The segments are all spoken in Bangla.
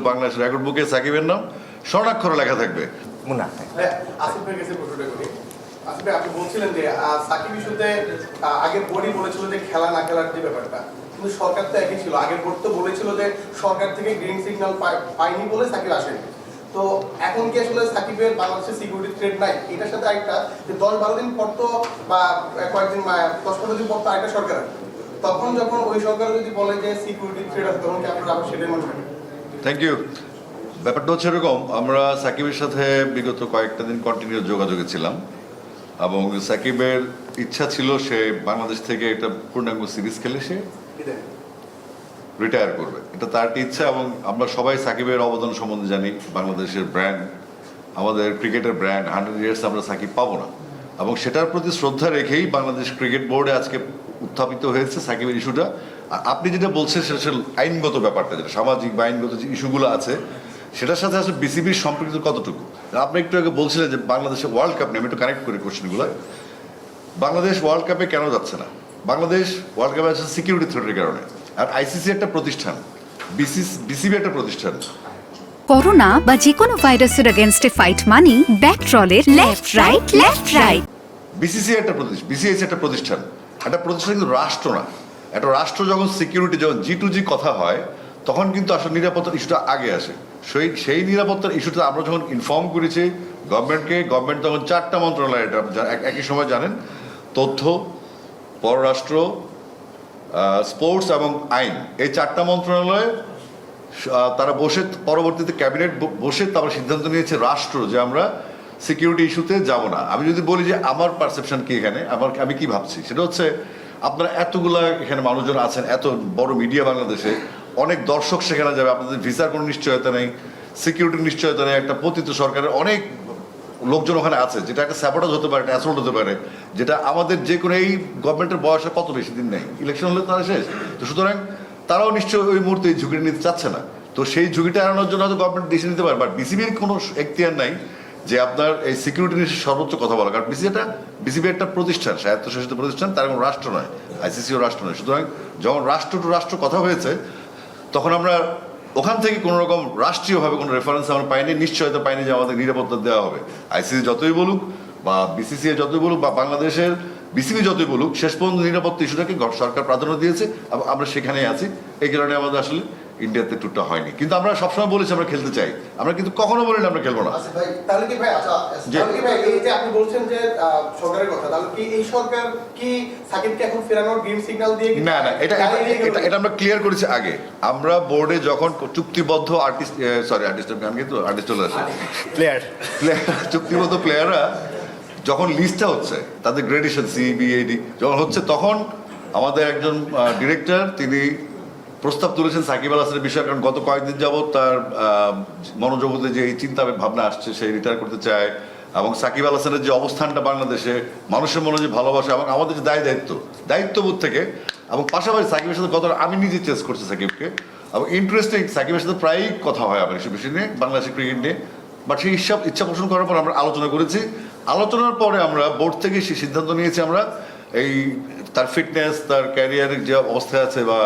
বাংলাদেশ রেকর্ড বুকে সাকিবের নাম স্বর্ণাক্ষরে লেখা থাকবে। আসিফ ভাইয়ের কাছে প্রশ্নটা করি। আসিফ ভাই, আপনি বলছিলেন যে সাকিব ইস্যুতে আগের বোর্ডই বলেছিল যে খেলা না খেলার যে ব্যাপারটা, কিন্তু সরকার তো একই ছিল। আগের বোর্ড তো বলেছিল যে সরকার থেকে গ্রিন সিগন্যাল পায়নি বলে সাকিব আসেনি। তো এখন কি আসলে সাকিবের বাংলাদেশের সিকিউরিটি থ্রেট নাই? এটার সাথে আরেকটা যে 10-12 দিন পর তো বা কয়েকদিন 10-15 দিন পর তো আরেকটা সরকার, তখন যখন ওই সরকার যদি বলে যে সিকিউরিটি থ্রেট আছে, তখন কি আপনারা আবার সেটাই মনে করেন? Thank you. ব্যাপারটা হচ্ছে এরকম, আমরা সাকিবের সাথে বিগত কয়েকটা দিন কন্টিনিউ যোগাযোগে ছিলাম এবং সাকিবের ইচ্ছা ছিল সে বাংলাদেশ থেকে একটা পূর্ণাঙ্গ সিরিজ খেলে সে রিটায়ার করবে। এটা তার ইচ্ছা এবং আমরা সবাই সাকিবের অবদান সম্বন্ধে জানি। বাংলাদেশের ব্র্যান্ড, আমাদের ক্রিকেটের ব্র্যান্ড, 100 ইয়ার্স আমরা সাকিব পাবো না এবং সেটার প্রতি শ্রদ্ধা রেখেই বাংলাদেশ ক্রিকেট বোর্ডে আজকে উত্থাপিত হয়েছে সাকিবের ইস্যুটা। আপনি যেটা বলছেন সেটা আইনগত ব্যাপারটা, যেটা সামাজিক বা আইনগত যে ইস্যুগুলো আছে সেটার সাথে আসলে বিসিবির সম্পৃক্ত কতটুকু। আপনি একটু আগে বলছিলেন যে বাংলাদেশে ওয়ার্ল্ড কাপ নিয়ে, আমি একটু কানেক্ট করি কোশ্চেনগুলো। বাংলাদেশ ওয়ার্ল্ড কাপে কেন যাচ্ছে না? বাংলাদেশ ওয়ার্ল্ড কাপে আছে সিকিউরিটি থ্রেটের কারণে। আর আইসিসি একটা প্রতিষ্ঠান, বিসিবি একটা প্রতিষ্ঠান। করোনা বা যে কোনো ভাইরাসের এগেইনস্টে ফাইট মানি ব্যাকট্রলের লেফট রাইট। বিসিসিআই একটা প্রতিষ্ঠান, বিসিএস একটা প্রতিষ্ঠান। একটা প্রতিষ্ঠান কিন্তু রাষ্ট্র না। একটা রাষ্ট্র যখন সিকিউরিটি, যখন G2G কথা হয়, তখন কিন্তু আসলে নিরাপত্তার ইস্যুটা আগে আসে। সেই নিরাপত্তার ইস্যুটা আমরা যখন ইনফর্ম করেছি গভর্নমেন্টকে, গভর্নমেন্ট তখন 4টা মন্ত্রণালয়, এটা একই সময় জানেন, তথ্য, পররাষ্ট্র, স্পোর্টস এবং আইন, এই 4টা মন্ত্রণালয় তারা বসে পরবর্তীতে ক্যাবিনেট বসে তারপর সিদ্ধান্ত নিয়েছে রাষ্ট্র যে আমরা সিকিউরিটি ইস্যুতে যাব না। আমি যদি বলি যে আমার পারসেপশন কি এখানে, আমি কি ভাবছি, সেটা হচ্ছে আপনারা এতগুলা এখানে মানুষজন আছেন, এত বড় মিডিয়া বাংলাদেশে, অনেক দর্শক সেখানে যাবে, আপনাদের ভিসার কোনো নিশ্চয়তা নেই, সিকিউরিটির নিশ্চয়তা নেই, একটা পতিত সরকারের অনেক লোকজন ওখানে আছে, যেটা একটা স্যাবোটাজ হতে পারে, একটা অ্যাসল্ট হতে পারে, যেটা আমাদের যে কোনো এই গভর্নমেন্টের বয়সে কত বেশি দিন নেই, ইলেকশন হলে তারা শেষ। তো সুতরাং তারাও নিশ্চয়ই ওই মুহূর্তে এই ঝুঁকিটা নিতে চাচ্ছে না। তো সেই ঝুঁকিটা এড়ানোর জন্য হয়তো গভর্নমেন্ট ডিসিশন নিতে পারে, বাট বিসিবির কোনো এখতিয়ার নাই যে আপনার এই সিকিউরিটি নিয়ে সর্বোচ্চ কথা বলা। কারণ বিসিবি একটা প্রতিষ্ঠান, স্বায়ত্তশাসিত প্রতিষ্ঠান, তার কোনো রাষ্ট্র নয়, আইসিসিও রাষ্ট্র নয়। সুতরাং যখন রাষ্ট্র টু রাষ্ট্র কথা হয়েছে, তখন আমরা ওখান থেকে কোনো রকম রাষ্ট্রীয়ভাবে কোনো রেফারেন্স আমরা পাইনি, নিশ্চয়তা পাইনি যে আমাদের নিরাপত্তা দেওয়া হবে। আইসিসি যতই বলুক বা বিসিসিআই যতই বলুক বা বাংলাদেশের বিসিবি যতই বলুক, শেষ পর্যন্ত নিরাপত্তা ইস্যুটাকে সরকার প্রাধান্য দিয়েছে এবং আমরা সেখানেই আছি। এই কারণে আমাদের আসলে ইন্ডিয়াতে ট্যুরটা হয়নি। কিন্তু আমরা সবসময় বলেছি আমরা খেলতে চাই, আমরা কিন্তু কখনো বলি না আমরা খেলবো না। তাহলে কি ভাই, এই যে আপনি বলছেন যে সরকারের কথা, তাহলে কি এই সরকার কি সাকিবকে এখন ফেরানোর গ্রিন সিগন্যাল দিয়ে? না, এটা আমরা ক্লিয়ার করেছি আগে। আমরা বোর্ডে যখন চুক্তিবদ্ধ চুক্তিবদ্ধ প্লেয়াররা যখন লিস্টটা হচ্ছে, তাদের গ্রেডেশন CBAD যখন হচ্ছে, তখন আমাদের একজন ডিরেক্টর তিনি প্রস্তাব তুলেছেন সাকিব আল হাসানের বিষয়ে। কারণ গত কয়েকদিন যাবৎ তার মনোজগতে যে এই চিন্তা ভাবনা আসছে, সে রিটায়ার করতে চায় এবং সাকিব আল হাসানের যে অবস্থানটা বাংলাদেশে, মানুষের মনে যে ভালোবাসা এবং আমাদের যে দায়িত্ববোধ থেকে, এবং পাশাপাশি সাকিবের সাথে আমি নিজে চেস করছি সাকিবকে, এবং ইন্টারেস্টিং সাকিবের সাথে প্রায়ই কথা হয় আমার এসব বিষয় নিয়ে, বাংলাদেশের ক্রিকেট নিয়ে। বাট সেই ইচ্ছা পোষণ করার পর আমরা আলোচনা করেছি। আলোচনার পরে আমরা বোর্ড থেকে সেই সিদ্ধান্ত নিয়েছি, আমরা এই তার ফিটনেস, তার ক্যারিয়ারের যে অবস্থায় আছে বা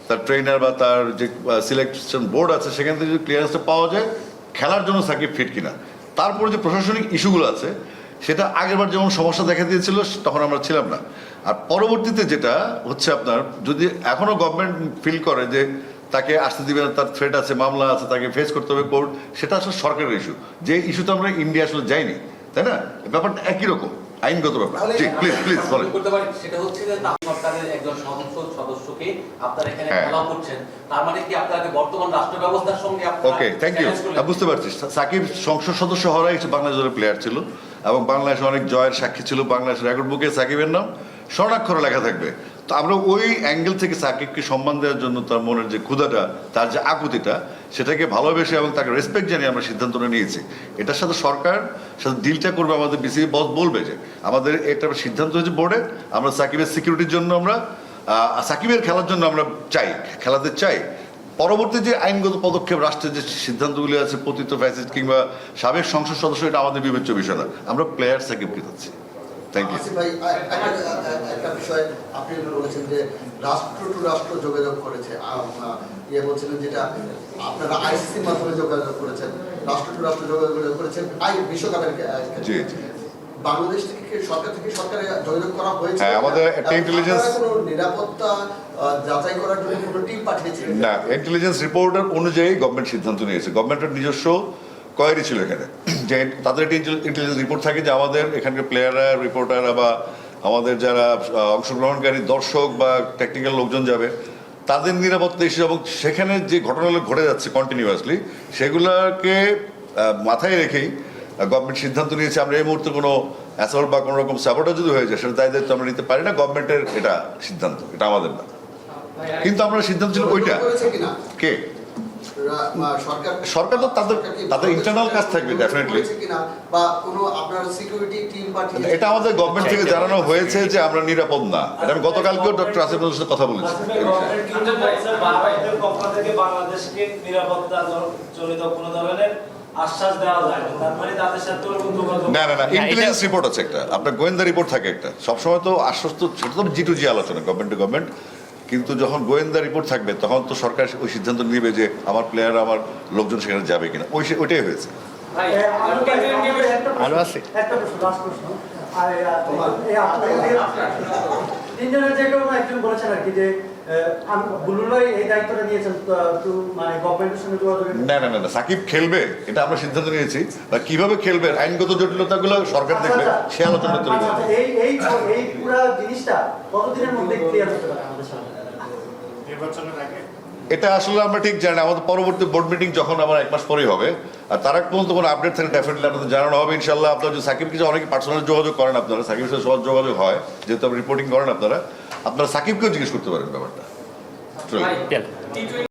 তার ট্রেনার বা তার যে সিলেকশন বোর্ড আছে, সেখান থেকে যদি ক্লিয়ারেন্সটা পাওয়া যায় খেলার জন্য সাকিব ফিট কিনা। তারপরে যে প্রশাসনিক ইস্যুগুলো আছে, সেটা আগেরবার যেমন সমস্যা দেখা দিয়েছিল তখন আমরা ছিলাম না। আর পরবর্তীতে যেটা হচ্ছে, আপনার যদি এখনও গভর্নমেন্ট ফিল করে যে তাকে আসতে দিবে না, তার থ্রেট আছে, মামলা আছে, তাকে ফেস করতে হবে কোর্ট, সেটা আসলে সরকারের ইস্যু। যে ইস্যুতে আমরা ইন্ডিয়া আসলে যাইনি, তাই না? ব্যাপারটা একই রকম আইনগত ব্যাপার। প্লিজ বলেন। সেটা হচ্ছে যে সরকারের একজন সদস্যকে আপনারা এখানে অ্যালাউ করছেন, তার মানে কি আপনাদের বর্তমান রাষ্ট্র ব্যবস্থার সঙ্গে আপনারা? ওকে, থ্যাংক ইউ। বুঝতে পারছি। সাকিব সংসদ সদস্য হওয়ার বাংলাদেশ দলের প্লেয়ার ছিল এবং বাংলাদেশ অনেক জয়ের সাক্ষী ছিল। বাংলাদেশ রেকর্ড বুকে সাকিবের নাম স্বর্ণাক্ষরে লেখা থাকবে। তো আমরা ওই অ্যাঙ্গেল থেকে সাকিবকে সম্মান দেওয়ার জন্য তার মনের যে ক্ষুধাটা, তার যে আকুতিটা, সেটাকে ভালোবেসে এবং তাকে রেসপেক্ট জানিয়ে আমরা সিদ্ধান্তটা নিয়েছি। এটার সাথে সরকার সাথে ডিলটা করবে, আমাদের বিসিবি বস বলবে যে আমাদের এটা সিদ্ধান্ত হয়েছে বোর্ডে, আমরা সাকিবের সিকিউরিটির জন্য, আমরা সাকিবের খেলার জন্য আমরা খেলাতে চাই। পরবর্তী যে আইনগত পদক্ষেপ, রাষ্ট্রের যে সিদ্ধান্তগুলি আছে, পতিত ফ্যাসিস্ট কিংবা সাবেক সংসদ সদস্য, এটা আমাদের বিবেচ্য বিষয় না। আমরা প্লেয়ার সাকিবকে চাচ্ছি। Thank you. আসিফ ভাই, একটা বিষয় আপনি বলেছেন যে রাষ্ট্র টু রাষ্ট্র যোগাযোগ করেছে, ইয়ে বলছিলেন যেটা আপনারা আইসিসির মাধ্যমে যোগাযোগ করেছেন, রাষ্ট্র টু রাষ্ট্র যোগাযোগ করেছেন বিশ্বকাপের ক্ষেত্রে। জি জি। বাংলাদেশ থেকে সরকারে যোগাযোগ করা হয়েছে? হ্যাঁ, আমাদের একটা intelligence- আপনারা কোনো নিরাপত্তা যাচাই করার জন্য কোনো টিম পাঠিয়েছিলেন? না, ইন্টেলিজেন্স রিপোর্টার অনুযায়ী গভর্নমেন্ট সিদ্ধান্ত নিয়েছে। গভর্নমেন্টের নিজস্ব কোয়ারি ছিল এখানে, যে তাদের একটি ইন্টেলিজেন্স রিপোর্ট থাকে যে আমাদের এখানকার প্লেয়াররা, রিপোর্টাররা বা আমাদের যারা অংশগ্রহণকারী দর্শক বা টেকনিক্যাল লোকজন যাবে, তাদের নিরাপত্তা ইস্যু এবং সেখানে যে ঘটনাগুলো ঘটে যাচ্ছে কন্টিনিউয়াসলি, সেগুলোকে মাথায় রেখেই গভর্নমেন্ট সিদ্ধান্ত নিয়েছে আমরা এই মুহূর্তে কোনো অ্যাসল্ট বা কোনো রকম সাপোর্টও যদি হয়ে যায় সেটা দায় দায়িত্ব আমরা নিতে পারি না, গভর্নমেন্টের এটা সিদ্ধান্ত, এটা আমাদের না। কিন্তু আমরা সিদ্ধান্ত ছিল ওইটা। করেছে কিনা কে? সরকার তো তাদের ইন্টারনাল কাজ থাকবে ডেফিনেটলি। বা কোনো আপনার সিকিউরিটি টিম পাঠিয়ে? এটা আমাদের গভর্নমেন্ট থেকে জানানো হয়েছে যে আমরা নিরাপদ না। এটা আমি গতকালকেও ডক্টর আসিফ নজরুলের সাথে কথা বলেছি। ভারতের পক্ষ থেকে বাংলাদেশকে নিরাপত্তা জনিত কোনো ধরনের আশ্বাস দেওয়া যায় না, তার মানে তাদের সাথে কোনো যোগাযোগ? না না না, ইন্টেলিজেন্স রিপোর্ট আছে একটা, আপনার গোয়েন্দা রিপোর্ট থাকে একটা। সবসময় তো আশ্বস্ত, সেটা তো জি2জি আলোচনা গভর্নমেন্ট টু গভর্নমেন্ট, কিন্তু যখন গোয়েন্দা রিপোর্ট থাকবে তখন তো সরকার ওই সিদ্ধান্ত নেবে যে আমার প্লেয়ার, আমার লোকজন সেখানে যাবে কিনা। ওইটাই হয়েছে। ভালো আছে একটা প্রশ্ন, লাস্ট প্রশ্ন। আর তিনজনের যে কেউ একজন বলেছেন আর কি যে বুলুল ভাই এই দায়িত্বটা নিয়েছেন মানে গভর্নমেন্টের সঙ্গে যোগাযোগের। না না না না, সাকিব খেলবে এটা আমরা সিদ্ধান্ত নিয়েছি, বা কিভাবে খেলবে আইনগত জটিলতাগুলো সরকার দেখবে, সে আলোচনা করতে হবে। এই পুরো জিনিসটা কতদিনের মধ্যে ক্লিয়ার হতে পারে আমাদের সামনে? এটা আসলে আমরা ঠিক জানি না। আমাদের পরবর্তী বোর্ড মিটিং যখন আমার 1 মাস পরেই হবে, আর তার আগ পর্যন্ত কোনো আপডেট থাকলে ডেফিনেটলি আপনাদের জানানো হবে ইনশাল্লাহ। আপনারা যে সাকিব কিছু অনেকে পার্সোনাল যোগাযোগ করেন, আপনারা সাকিবের সাথে সহজ যোগাযোগ হয় যেহেতু আপনি রিপোর্টিং করেন, আপনারা সাকিবকেও জিজ্ঞেস করতে পারেন ব্যাপারটা। চল